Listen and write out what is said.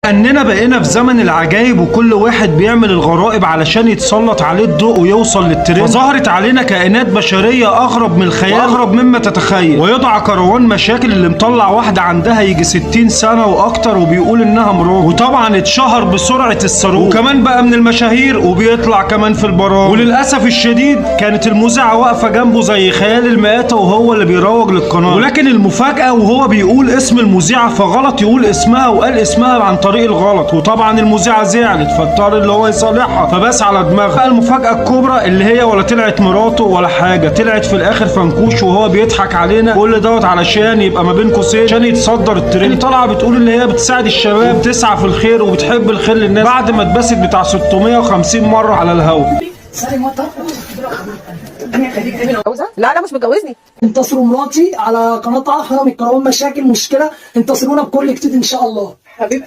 اننا بقينا في زمن العجايب وكل واحد بيعمل الغرائب علشان يتسلط عليه الضوء ويوصل للترند. فظهرت علينا كائنات بشريه اغرب من الخيال، اغرب مما تتخيل، ويضع كروان مشاكل اللي مطلع واحده عندها يجي 60 سنه واكتر وبيقول انها مراته، وطبعا اتشهر بسرعه الصاروخ، وكمان بقى من المشاهير وبيطلع كمان في البرامج. وللاسف الشديد كانت المذيعه واقفه جنبه زي خيال المآتة وهو اللي بيروج للقناه. ولكن المفاجاه وهو بيقول اسم المذيعه فغلط يقول اسمها، وقال اسمها عن طريق الغلط، وطبعا المذيعه زعلت فاضطر اللي هو يصالحها فبس على دماغها. المفاجاه الكبرى اللي هي ولا طلعت مراته ولا حاجه، طلعت في الاخر فنكوش وهو بيضحك علينا، كل دوت علشان يبقى ما بين قوسين عشان يتصدر الترند. طالعه بتقول اللي هي بتساعد الشباب وبتسعى في الخير وبتحب الخير للناس بعد ما اتبست بتاع 650 مره على الهوا. لا مش متجوزني. انتصروا مراتي على قناه حرم الكروان مشاكل مشكله، انتصرونا بكل جديد ان شاء الله. حبيب